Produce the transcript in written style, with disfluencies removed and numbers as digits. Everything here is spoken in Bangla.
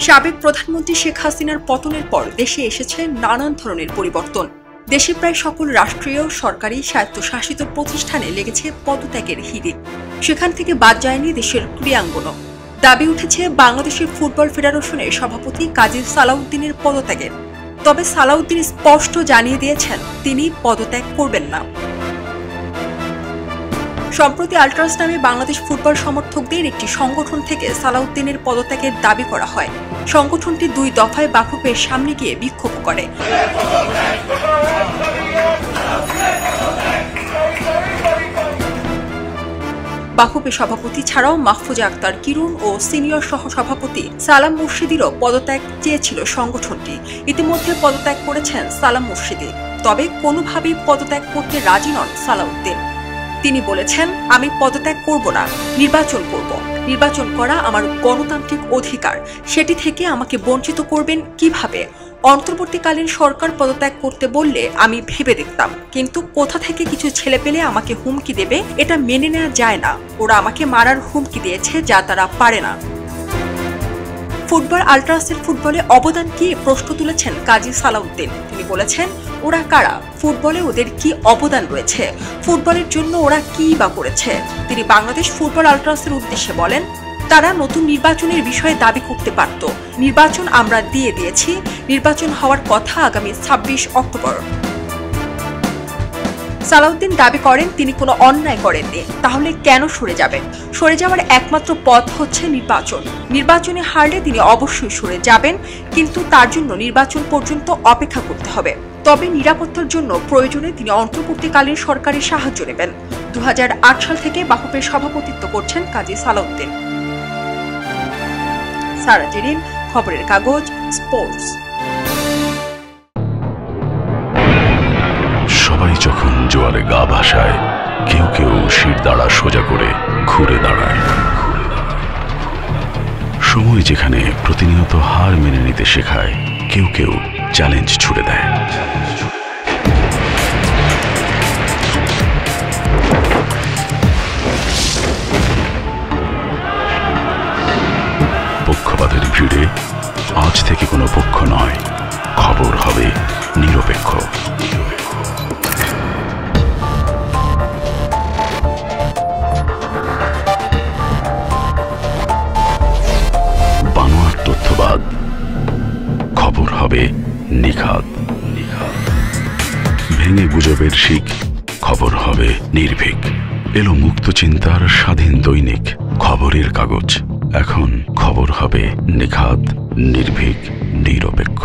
সাবেক প্রধানমন্ত্রী শেখ হাসিনার পতনের পর দেশে এসেছে নানান ধরনের পরিবর্তন। দেশে প্রায় সকল রাষ্ট্রীয়, সরকারি, স্বায়ত্তশাসিত প্রতিষ্ঠানে লেগেছে পদত্যাগের হিড়িক। সেখান থেকে বাদ যায়নি দেশের ক্রীড়াঙ্গনও। দাবি উঠেছে বাংলাদেশের ফুটবল ফেডারেশনের সভাপতি কাজী সালাউদ্দিনের পদত্যাগের। তবে সালাউদ্দিন স্পষ্ট জানিয়ে দিয়েছেন তিনি পদত্যাগ করবেন না। সম্প্রতি আল্ট্রাস নামে বাংলাদেশ ফুটবল সমর্থকদের একটি সংগঠন থেকে সালাউদ্দিনের পদত্যাগের দাবি করা হয়। সংগঠনটি 2 দফায় বাফুফের সামনে গিয়ে বিক্ষোভ করে। বাফুফে সভাপতি ছাড়াও মাহফুজা আক্তার কিরণ ও সিনিয়র সহ সভাপতি সালাম মুর্শিদিরও পদত্যাগ চেয়েছিল সংগঠনটি। ইতিমধ্যে পদত্যাগ করেছেন সালাম মুর্শিদি। তবে কোনোভাবেই পদত্যাগ করতে রাজি নন সালাউদ্দিন। তিনি বলেছেন, আমি পদত্যাগ করব না, নির্বাচন করব। নির্বাচন করা আমার গণতান্ত্রিক অধিকার, সেটি থেকে আমাকে বঞ্চিত করবেন কিভাবে? অন্তর্বর্তীকালীন সরকার পদত্যাগ করতে বললে আমি ভেবে দেখতাম, কিন্তু কোথা থেকে কিছু ছেলে পেলে আমাকে হুমকি দেবে এটা মেনে নেওয়া যায় না। ওরা আমাকে মারার হুমকি দিয়েছে, যা তারা পারে না। ফুটবল আল্ট্রাসের ফুটবলে অবদান কি প্রশ্ন তুলেছেন কাজী সালাউদ্দিন। তিনি বলেছেন, ওরা কারা, ফুটবলে ওদের কি অবদান রয়েছে, ফুটবলের জন্য ওরা কি বা করেছে। তিনি বাংলাদেশ ফুটবল আল্ট্রাসের উদ্দেশ্যে বলেন, তারা নতুন নির্বাচনের বিষয়ে দাবি করতে পারত। নির্বাচন আমরা দিয়ে দিয়েছি। নির্বাচন হওয়ার কথা আগামী 26 অক্টোবর। সালাউদ্দিন দাবি করেন তিনি কোনো অন্যায় করেননি, তাহলে কেন সরে যাবেন? সরে যাওয়ার একমাত্র পথ হচ্ছে নির্বাচন। নির্বাচনে হারলে তিনি অবশ্যই সরে যাবেন, কিন্তু তার জন্য নির্বাচন পর্যন্ত অপেক্ষা করতে হবে। তবে নিরাপত্তার জন্য প্রয়োজনে তিনি অন্তর্বর্তীকালীন সরকারের সাহায্য নেবেন। 2008 সাল থেকে বাফুফের সভাপতিত্ব করছেন কাজী সালাউদ্দিন। সারা জেরিন, খবরের কাগজ, স্পোর্টস। সবাই যখন জোয়ারে গা ভাসায়, কেউ কেউ শির দাঁড়া সোজা করে ঘুরে দাঁড়ায়। সময় যেখানে প্রতিনিয়ত হার মেনে নিতে শেখায়, কেউ কেউ চ্যালেঞ্জ ছুড়ে দেয়। পক্ষপাতের ভিড়ে আজ থেকে কোনো পক্ষ নয়, খবর হবে নিরপেক্ষ। বানোয়ার তথ্যবাদ, খবর হবে নিখাদ। ভেঙে গুজবের শিক, খবর হবে নির্ভীক। এলো মুক্ত চিন্তার স্বাধীন দৈনিক খবরের কাগজ। এখন খবর হবে নিখাদ, নির্ভীক, নিরপেক্ষ।